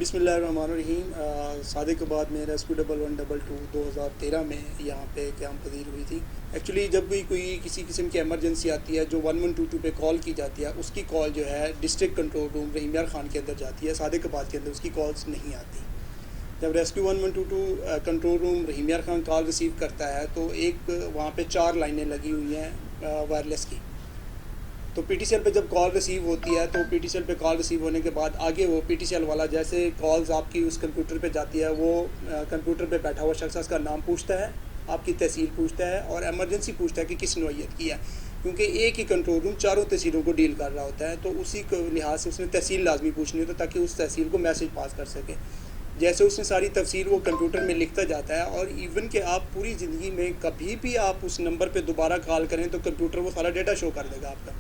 बिस्मिल्लाहिर्रहमानिर्रहीम। सादिक बाद में रेस्क्यू 1122 2013 में यहाँ पे क़याम पज़ीर हुई थी। एक्चुअली जब भी कोई किसी किस्म की एमरजेंसी आती है जो 1122 पे कॉल की जाती है, उसकी कॉल जो है डिस्ट्रिक्ट कंट्रोल रूम रहीम यार खान के अंदर जाती है। सादिक बाद के अंदर उसकी कॉल्स नहीं आती। जब रेस्क्यू 1122 कंट्रोल रूम रहीम यार खान कॉल रिसीव करता है तो एक वहाँ पे 4 लाइनें लगी हुई हैं वायरलेस की। तो पीटीसीएल पे जब कॉल रिसीव होती है तो पीटीसीएल पे कॉल रिसीव होने के बाद आगे वो पीटीसीएल वाला जैसे कॉल्स आपकी उस कंप्यूटर पे जाती है, वो कंप्यूटर पे बैठा हुआ शख्स का नाम पूछता है, आपकी तहसील पूछता है और एमरजेंसी पूछता है कि किस नौइयत की है, क्योंकि एक ही कंट्रोल रूम चारों तहसीलों को डील कर रहा होता है। तो उसी के लिहाज से उसने तहसील लाजमी पूछनी होती है ताकि उस तहसील को मैसेज पास कर सके। जैसे उसने सारी तफसील वो कंप्यूटर में लिखता जाता है और इवन कि आप पूरी ज़िंदगी में कभी भी आप उस नंबर पे दोबारा कॉल करें तो कंप्यूटर वो सारा डेटा शो कर देगा आपका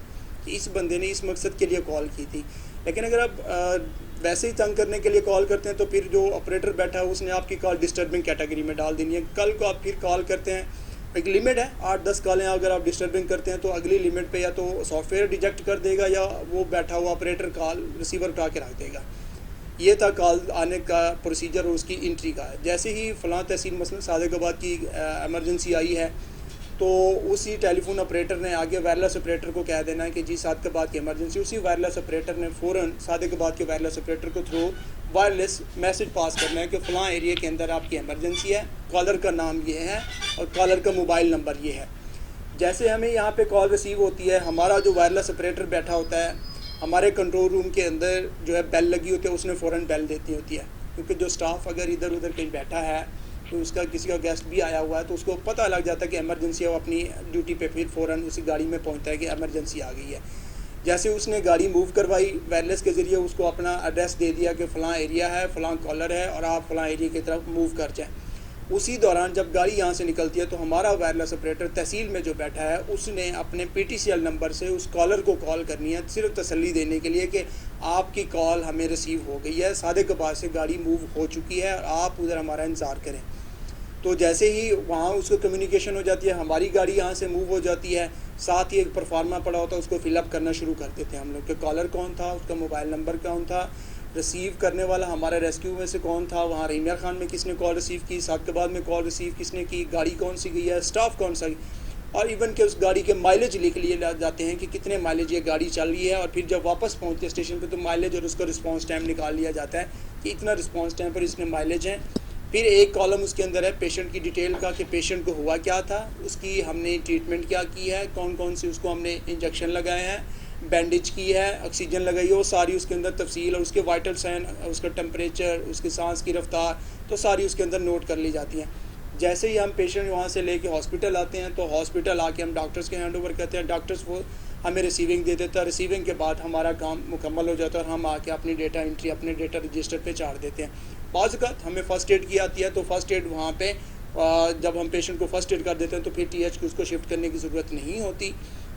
कि इस बंदे ने इस मकसद के लिए कॉल की थी। लेकिन अगर आप वैसे ही तंग करने के लिए कॉल करते हैं तो फिर जो ऑपरेटर बैठा है उसने आपकी कॉल डिस्टर्बिंग कैटेगरी में डाल देनी है। कल को आप फिर कॉल करते हैं, एक लिमिट है 8-10 कॉलें अगर आप डिस्टर्बिंग करते हैं तो अगली लिमिट पे या तो सॉफ्टवेयर रिजेक्ट कर देगा या वो बैठा हुआ ऑपरेटर कॉल रिसीवर उठा के रख देगा। ये था कॉल आने का प्रोसीजर और उसकी इंट्री का। जैसे ही फ़लाँ तहसील मसलन सादिकाबाद की एमरजेंसी आई है तो उसी टेलीफोन ऑपरेटर ने आगे वायरलेस ऑपरेटर को कह देना है कि जी सादिकाबाद की इमरजेंसी। उसी वायरलेस ऑपरेटर ने फ़ौरन सादिकाबाद के वायरलेस ऑपरेटर को थ्रू वायरलेस मैसेज पास करना है कि फ़लाँ एरिया के अंदर आपकी इमरजेंसी है, कॉलर का नाम ये है और कॉलर का मोबाइल नंबर ये है। जैसे हमें यहाँ पे कॉल रिसीव होती है, हमारा जो वायरलेस ऑपरेटर बैठा होता है हमारे कंट्रोल रूम के अंदर जो है बेल लगी होती है, उसने फ़ौरन बेल देती होती है, क्योंकि जो स्टाफ अगर इधर उधर कहीं बैठा है तो उसका किसी का गेस्ट भी आया हुआ है तो उसको पता लग जाता है कि एमरजेंसी है, वो अपनी ड्यूटी पे फिर फ़ौरन उसी गाड़ी में पहुंचता है कि एमरजेंसी आ गई है। जैसे उसने गाड़ी मूव करवाई वायरलेस के ज़रिए उसको अपना एड्रेस दे दिया कि फ़लाँ एरिया है, फ़लाँ कॉलर है और आप फ़लाँ एरिया की तरफ मूव कर जाएँ। उसी दौरान जब गाड़ी यहाँ से निकलती है तो हमारा वायरलेस ऑपरेटर तहसील में जो बैठा है उसने अपने पीटीसीएल नंबर से उस कॉलर को कॉल करनी है, सिर्फ तसल्ली देने के लिए कि आपकी कॉल हमें रिसीव हो गई है, सादिकाबाद से गाड़ी मूव हो चुकी है और आप उधर हमारा इंतज़ार करें। तो जैसे ही वहाँ उसको कम्युनिकेशन हो जाती है, हमारी गाड़ी यहाँ से मूव हो जाती है, साथ ही एक परफार्मा पड़ा होता है उसको फिलअप करना शुरू कर देते हैं हम लोग कि कॉलर कौन था, उसका मोबाइल नंबर कौन था, रिसीव करने वाला हमारे रेस्क्यू में से कौन था, वहाँ रहीम यार खान में किसने कॉल रिसीव की, सादिकाबाद में कॉल रिसीव किसने की, गाड़ी कौन सी गई है, स्टाफ कौन सा, और इवन के उस गाड़ी के माइलेज लिख लिए जाते हैं कि कितने माइलेज ये गाड़ी चल रही है। और फिर जब वापस पहुँचते स्टेशन पर तो माइलेज और उसका रिस्पॉन्स टाइम निकाल लिया जाता है कि इतना रिस्पॉन्स टाइम पर इसमें माइलेज है। फिर एक कॉलम उसके अंदर है पेशेंट की डिटेल का कि पेशेंट को हुआ क्या था, उसकी हमने ट्रीटमेंट क्या की है, कौन कौन सी उसको हमने इंजेक्शन लगाए हैं, बैंडेज की है, ऑक्सीजन लगाई है, वो सारी उसके अंदर तफसील और उसके वाइटल साइन, उसका टेम्परेचर, उसकी सांस की रफ्तार, तो सारी उसके अंदर नोट कर ली जाती हैं। जैसे ही हम पेशेंट वहाँ से लेके हॉस्पिटल आते हैं तो हॉस्पिटल आके हम डॉक्टर्स के हैंड ओवर करते हैं, डॉक्टर्स वो हमें रिसीविंग दे देता है। रिसीविंग के बाद हमारा काम मुकम्मल हो जाता है और हम आके अपनी डेटा एंट्री अपने डेटा रजिस्टर पे चाड़ देते हैं। बाज़ औक़ात हमें फ़र्स्ट एड की आती है तो फ़र्स्ट एड वहाँ पे जब हम पेशेंट को फ़र्स्ट एड कर देते हैं तो फिर टीएच को उसको शिफ्ट करने की ज़रूरत नहीं होती।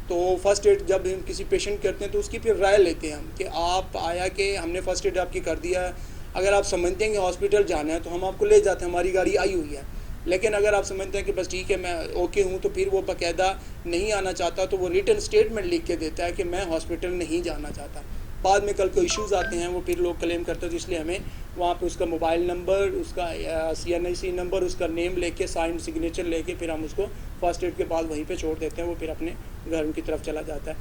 तो फ़र्स्ट एड जब हम किसी पेशेंट करते हैं तो उसकी फिर राय लेते हैं हम कि आप आया कि हमने फ़र्स्ट एड आपकी कर दिया है, अगर आप समझते हैं कि हॉस्पिटल जाना है तो हम आपको ले जाते हैं, हमारी गाड़ी आई हुई है। लेकिन अगर आप समझते हैं कि बस ठीक है मैं ओके हूँ तो फिर वो बाकायदा नहीं आना चाहता तो वो रिटन स्टेटमेंट लिख के देता है कि मैं हॉस्पिटल नहीं जाना चाहता। बाद में कल को इश्यूज़ आते हैं वो फिर लोग क्लेम करते हैं, तो इसलिए हमें वहाँ पे उसका मोबाइल नंबर, उसका CNIC नंबर, उसका नेम लेके साइन सिग्नेचर लेके फिर हम उसको फर्स्ट एड के बाद वहीं पे छोड़ देते हैं, वो फिर अपने घर की तरफ चला जाता है।